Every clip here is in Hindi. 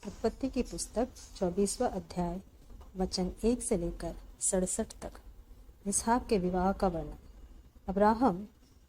उत्पत्ति की पुस्तक 24वां अध्याय वचन 1 से लेकर 67 तक। इसहाक के विवाह का वर्णन। अब्राहम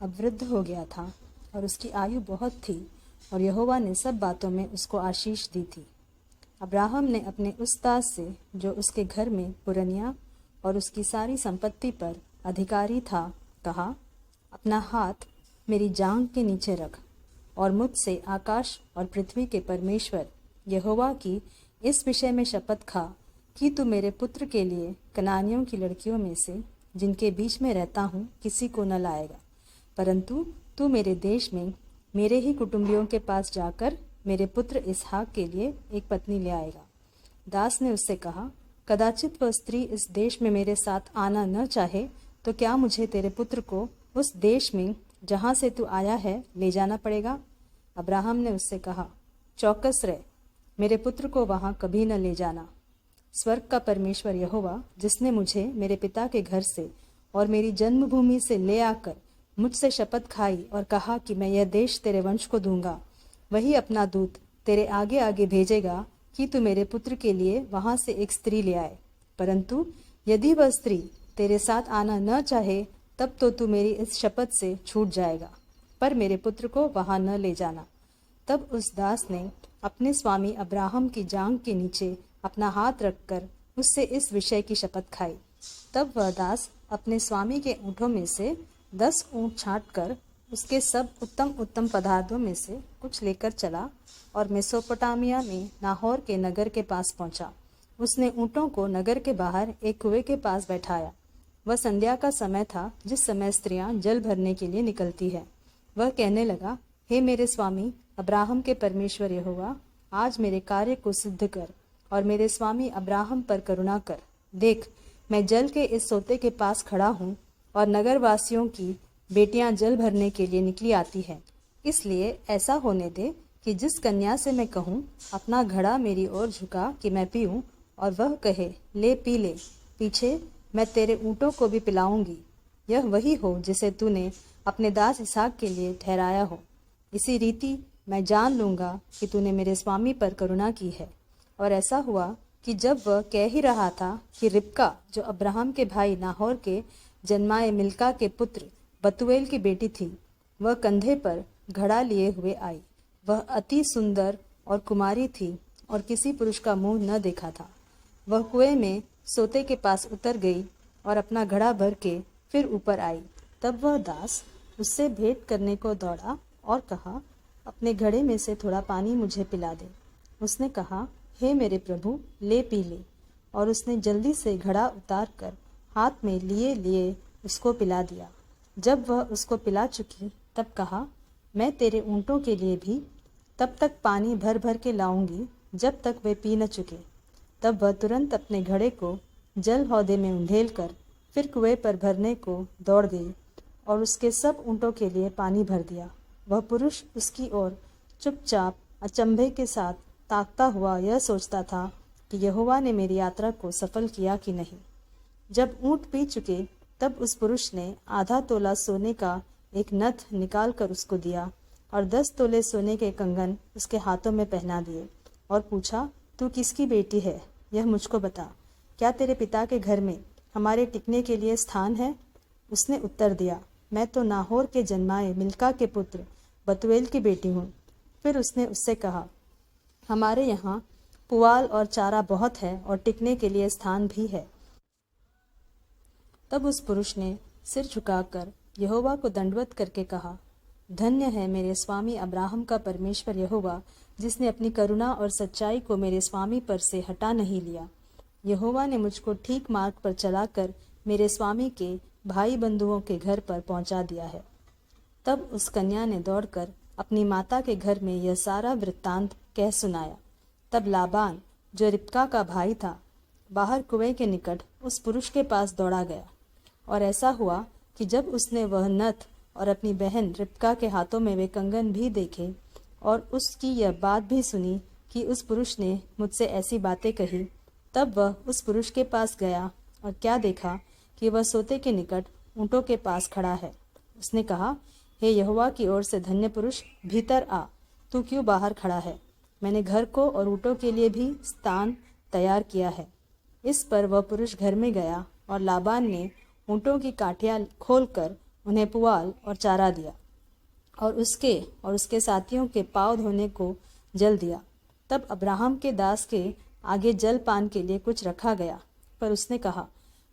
अब वृद्ध हो गया था और उसकी आयु बहुत थी और यहोवा ने सब बातों में उसको आशीष दी थी। अब्राहम ने अपने उस दास से जो उसके घर में पुरनिया और उसकी सारी संपत्ति पर अधिकारी था कहा, अपना हाथ मेरी जांघ के नीचे रख और मुझसे आकाश और पृथ्वी के परमेश्वर यहोवा की इस विषय में शपथ खा कि तू मेरे पुत्र के लिए कनानियों की लड़कियों में से जिनके बीच में रहता हूँ किसी को न लाएगा, परंतु तू मेरे देश में मेरे ही कुटुंबियों के पास जाकर मेरे पुत्र इसहाक के लिए एक पत्नी ले आएगा। दास ने उससे कहा, कदाचित वह स्त्री इस देश में मेरे साथ आना न चाहे तो क्या मुझे तेरे पुत्र को उस देश में जहाँ से तू आया है ले जाना पड़ेगा? अब्राहम ने उससे कहा, चौकस रह, मेरे पुत्र को वहाँ कभी न ले जाना। स्वर्ग का परमेश्वर यहोवा जिसने मुझे मेरे पिता के घर से और मेरी जन्मभूमि से ले आकर मुझसे शपथ खाई और कहा कि मैं यह देश तेरे वंश को दूंगा, वही अपना दूत तेरे आगे आगे भेजेगा कि तू मेरे पुत्र के लिए वहाँ से एक स्त्री ले आए। परंतु यदि वह स्त्री तेरे साथ आना न चाहे तब तो तू मेरी इस शपथ से छूट जाएगा, पर मेरे पुत्र को वहाँ न ले जाना। तब उस दास ने अपने स्वामी अब्राहम की जांघ के नीचे अपना हाथ रखकर उससे इस विषय की शपथ खाई। तब वह दास अपने स्वामी के ऊँटों में से 10 ऊँट छांटकर उसके सब उत्तम उत्तम पदार्थों में से कुछ लेकर चला और मेसोपोटामिया में नाहोर के नगर के पास पहुंचा। उसने ऊँटों को नगर के बाहर एक कुएं के पास बैठाया। वह संध्या का समय था, जिस समय स्त्रियां जल भरने के लिए निकलती है। वह कहने लगा, हे मेरे स्वामी अब्राहम के परमेश्वर यहोवा, आज मेरे कार्य को सिद्ध कर और मेरे स्वामी अब्राहम पर करुणा कर। देख, मैं जल के इस सोते के पास खड़ा हूँ और नगरवासियों की बेटियां जल भरने के लिए निकली आती हैं। इसलिए ऐसा होने दे कि जिस कन्या से मैं कहूँ, अपना घड़ा मेरी ओर झुका कि मैं पीऊँ, और वह कहे, ले पी ले, पीछे मैं तेरे ऊँटों को भी पिलाऊंगी, यह वही हो जिसे तूने अपने दास इसहाक के लिए ठहराया हो। इसी रीति मैं जान लूँगा कि तूने मेरे स्वामी पर करुणा की है। और ऐसा हुआ कि जब वह कह ही रहा था कि रिबका, जो अब्राहम के भाई नाहोर के जन्माए मिल्का के पुत्र बतूएल की बेटी थी, वह कंधे पर घड़ा लिए हुए आई। वह अति सुंदर और कुमारी थी और किसी पुरुष का मुंह न देखा था। वह कुएं में सोते के पास उतर गई और अपना घड़ा भर के फिर ऊपर आई। तब वह दास उससे भेंट करने को दौड़ा और कहा, अपने घड़े में से थोड़ा पानी मुझे पिला दे। उसने कहा, हे मेरे प्रभु, ले पी ले। और उसने जल्दी से घड़ा उतार कर हाथ में लिए लिए उसको पिला दिया। जब वह उसको पिला चुकी तब कहा, मैं तेरे ऊँटों के लिए भी तब तक पानी भर भर के लाऊंगी जब तक वे पी न चुके। तब वह तुरंत अपने घड़े को जल हौदे में उंडेल कर फिर कुएं पर भरने को दौड़ गई और उसके सब ऊँटों के लिए पानी भर दिया। वह पुरुष उसकी ओर चुपचाप अचंभे के साथ ताकता हुआ यह सोचता था कि यहोवा ने मेरी यात्रा को सफल किया कि नहीं। जब ऊँट पी चुके तब उस पुरुष ने आधा तोला सोने का एक नथ निकाल कर उसको दिया और 10 तोले सोने के कंगन उसके हाथों में पहना दिए और पूछा, तू किसकी बेटी है, यह मुझको बता। क्या तेरे पिता के घर में हमारे टिकने के लिए स्थान है? उसने उत्तर दिया, मैं तो नाहोर के जन्माए मिल्का के पुत्र बतूएल की बेटी हूँ। फिर उसने उससे कहा, हमारे यहाँ पुआल और चारा बहुत है और टिकने के लिए स्थान भी है। तब उस पुरुष ने सिर झुकाकर यहोवा को दंडवत करके कहा, धन्य है मेरे स्वामी अब्राहम का परमेश्वर यहोवा, जिसने अपनी करुणा और सच्चाई को मेरे स्वामी पर से हटा नहीं लिया। यहोवा ने मुझको ठीक मार्ग पर चलाकर मेरे स्वामी के भाई बंधुओं के घर पर पहुंचा दिया है। तब उस कन्या ने दौड़कर अपनी माता के घर में यह सारा वृत्तांत कह सुनाया। तब लाबान, जो रिबका का भाई था, बाहर कुएं के निकट उस पुरुष के पास दौड़ा गया। और ऐसा हुआ कि जब उसने वह नथ और अपनी बहन रिबका के हाथों में वे कंगन भी देखे और उसकी यह बात भी सुनी कि उस पुरुष ने मुझसे ऐसी बातें कही, तब वह उस पुरुष के पास गया और क्या देखा कि वह सोते के निकट ऊँटों के पास खड़ा है। उसने कहा, हे यहोवा की ओर से धन्य पुरुष, भीतर आ, तू क्यों बाहर खड़ा है? मैंने घर को और ऊँटों के लिए भी स्थान तैयार किया है। इस पर वह पुरुष घर में गया और लाबान ने ऊँटों की काठियाँ खोलकर उन्हें पुआल और चारा दिया और उसके साथियों के पाँव धोने को जल दिया। तब अब्राहम के दास के आगे जल पान के लिए कुछ रखा गया, पर उसने कहा,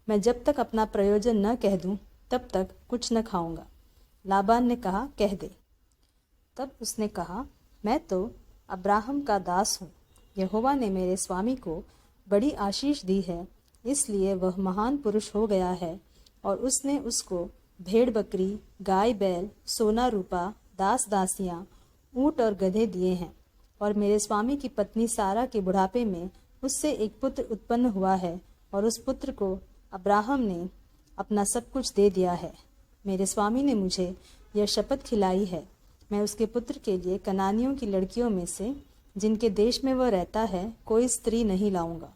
मैं जब तक अपना प्रयोजन न कह दूं तब तक कुछ न खाऊंगा। लाबान ने कहा, कह दे। तब उसने कहा, मैं तो अब्राहम का दास हूँ। यहोवा ने मेरे स्वामी को बड़ी आशीष दी है, इसलिए वह महान पुरुष हो गया है और उसने उसको भेड़ बकरी, गाय बैल, सोना रूपा, दास दासियाँ, ऊँट और गधे दिए हैं। और मेरे स्वामी की पत्नी सारा के बुढ़ापे में उससे एक पुत्र उत्पन्न हुआ है और उस पुत्र को अब्राहम ने अपना सब कुछ दे दिया है। मेरे स्वामी ने मुझे यह शपथ खिलाई है, मैं उसके पुत्र के लिए कनानियों की लड़कियों में से, जिनके देश में वह रहता है, कोई स्त्री नहीं लाऊंगा।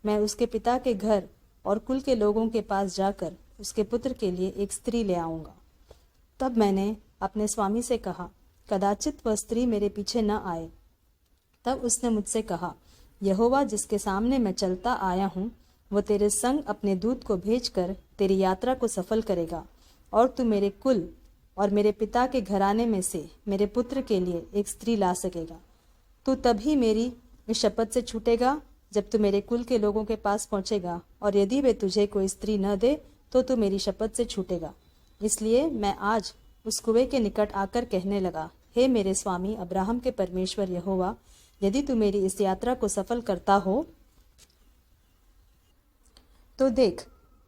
मैं उसके पिता के घर और कुल के लोगों के पास जाकर उसके पुत्र के लिए एक स्त्री ले आऊँगा। तब मैंने अपने स्वामी से कहा, कदाचित वह स्त्री मेरे पीछे न आए। तब उसने मुझसे कहा, यहोवा जिसके सामने मैं चलता आया हूँ, वो तेरे संग अपने दूत को भेजकर तेरी यात्रा को सफल करेगा और तू मेरे कुल और मेरे पिता के घराने में से मेरे पुत्र के लिए एक स्त्री ला सकेगा। तू तभी मेरी इस शपथ से छूटेगा जब तू मेरे कुल के लोगों के पास पहुँचेगा, और यदि वे तुझे कोई स्त्री न दे तो तू मेरी शपथ से छूटेगा। इसलिए मैं आज उस कुएं के निकट आकर कहने लगा, हे मेरे स्वामी अब्राहम के परमेश्वर यहोवा, यदि तू मेरी इस यात्रा को सफल करता हो तो देख,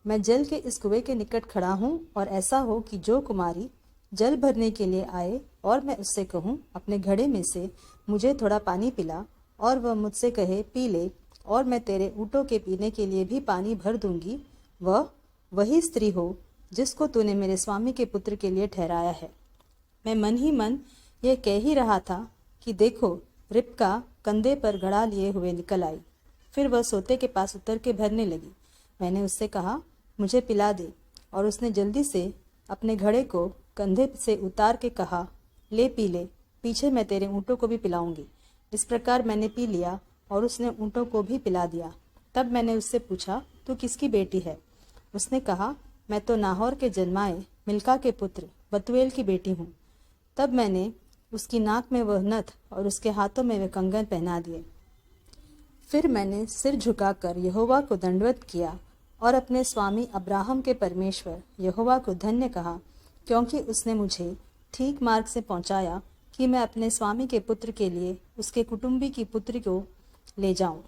मैं जल के इस कुएं के निकट खड़ा हूँ, और ऐसा हो कि जो कुमारी जल भरने के लिए आए और मैं उससे कहूँ, अपने घड़े में से मुझे थोड़ा पानी पिला, और वह मुझसे कहे, पी ले, और मैं तेरे ऊँटों के पीने के लिए भी पानी भर दूंगी, वह वही स्त्री हो जिसको तूने मेरे स्वामी के पुत्र के लिए ठहराया है। मैं मन ही मन यह कह ही रहा था कि देखो, रिबका कंधे पर घड़ा लिए हुए निकल आई। फिर वह सोते के पास उतर के भरने लगी। मैंने उससे कहा, मुझे पिला दे, और उसने जल्दी से अपने घड़े को कंधे से उतार के कहा, ले पी ले, पीछे मैं तेरे ऊँटों को भी पिलाऊंगी। इस प्रकार मैंने पी लिया और उसने ऊँटों को भी पिला दिया। तब मैंने उससे पूछा, तू किसकी बेटी है? उसने कहा, मैं तो नाहोर के जन्माए मिल्का के पुत्र बतूएल की बेटी हूँ। तब मैंने उसकी नाक में वह नथ और उसके हाथों में वे कंगन पहना दिए। फिर मैंने सिर झुकाकर यहोवा को दंडवत किया और अपने स्वामी अब्राहम के परमेश्वर यहोवा को धन्य कहा, क्योंकि उसने मुझे ठीक मार्ग से पहुँचाया कि मैं अपने स्वामी के पुत्र के लिए उसके कुटुंबी की पुत्री को ले जाऊं।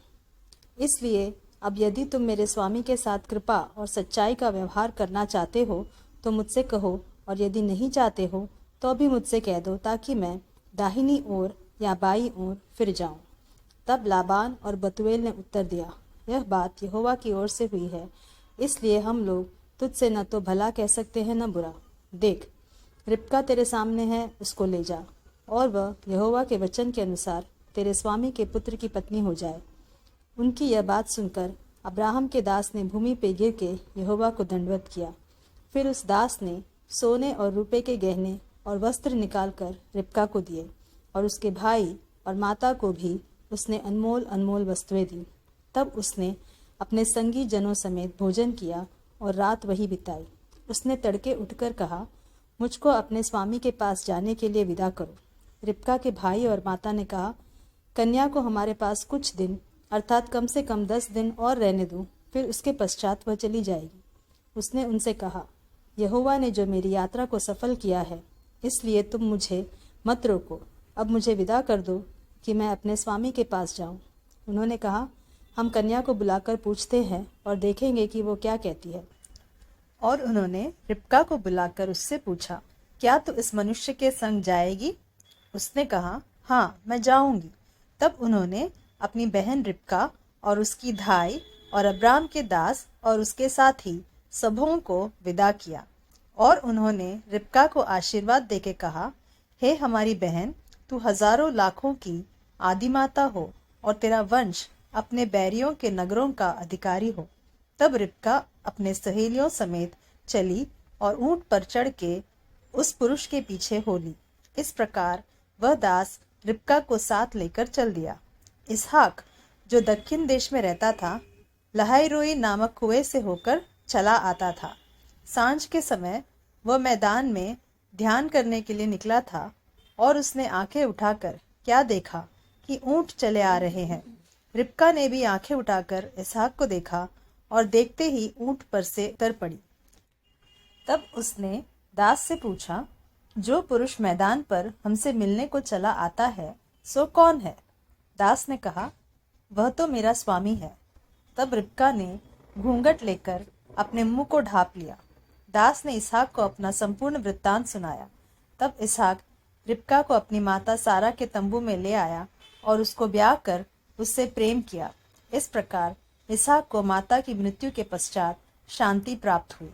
इसलिए अब यदि तुम मेरे स्वामी के साथ कृपा और सच्चाई का व्यवहार करना चाहते हो तो मुझसे कहो, और यदि नहीं चाहते हो तो भी मुझसे कह दो, ताकि मैं दाहिनी ओर या बाईं ओर फिर जाऊं। तब लाबान और बतूएल ने उत्तर दिया, यह बात यहोवा की ओर से हुई है, इसलिए हम लोग तुझसे न तो भला कह सकते हैं न बुरा। देख, रिबका तेरे सामने है, उसको ले जा, और वह यहोवा के वचन के अनुसार तेरे स्वामी के पुत्र की पत्नी हो जाए। उनकी यह बात सुनकर अब्राहम के दास ने भूमि पे गिर के यहोवा को दंडवत किया। फिर उस दास ने सोने और रुपए के गहने और वस्त्र निकालकर रिबका को दिए, और उसके भाई और माता को भी उसने अनमोल अनमोल वस्तुएं दी। तब उसने अपने संगी जनों समेत भोजन किया और रात वही बिताई। उसने तड़के उठकर कहा, मुझको अपने स्वामी के पास जाने के लिए विदा करो। रिबका के भाई और माता ने कहा, कन्या को हमारे पास कुछ दिन अर्थात कम से कम 10 दिन और रहने दो, फिर उसके पश्चात वह चली जाएगी। उसने उनसे कहा, यहोवा ने जो मेरी यात्रा को सफल किया है, इसलिए तुम मुझे मत रोको। अब मुझे विदा कर दो कि मैं अपने स्वामी के पास जाऊं। उन्होंने कहा, हम कन्या को बुलाकर पूछते हैं और देखेंगे कि वो क्या कहती है। और उन्होंने रिबका को बुलाकर उससे पूछा, क्या तू इस मनुष्य के संग जाएगी? उसने कहा, हाँ, मैं जाऊंगी। तब उन्होंने अपनी बहन रिबका और उसकी धाई और अब्राम के दास और उसके साथी सबों को विदा किया। और उन्होंने रिबका को आशीर्वाद देके कहा, हे हमारी बहन, तू हजारों लाखों की आदिमाता हो और तेरा वंश अपने बैरियों के नगरों का अधिकारी हो। तब रिबका अपने सहेलियों समेत चली और ऊंट पर चढ़ के उस पुरुष के पीछे हो ली। इस प्रकार वह दास रिबका को साथ लेकर चल दिया। इसहाक, जो दक्षिण देश में रहता था, लहाई-रोई नामक कुएं से होकर चला आता था। सांझ के समय वह मैदान में ध्यान करने के लिए निकला था और उसने आंखें उठाकर क्या देखा कि ऊंट चले आ रहे हैं। रिबका ने भी आंखें उठाकर इसहाक को देखा और देखते ही ऊंट पर से उतर पड़ी। तब उसने दास से पूछा, जो पुरुष मैदान पर हमसे मिलने को चला आता है सो कौन है? दास ने कहा, वह तो मेरा स्वामी है। तब रिबका ने घूंघट लेकर अपने मुंह को ढांप लिया। दास ने इसहाक को अपना संपूर्ण वृत्तांत सुनाया। तब इसहाक रिबका को अपनी माता सारा के तंबू में ले आया और उसको ब्याह कर उससे प्रेम किया। इस प्रकार इसहाक को माता की मृत्यु के पश्चात शांति प्राप्त हुई।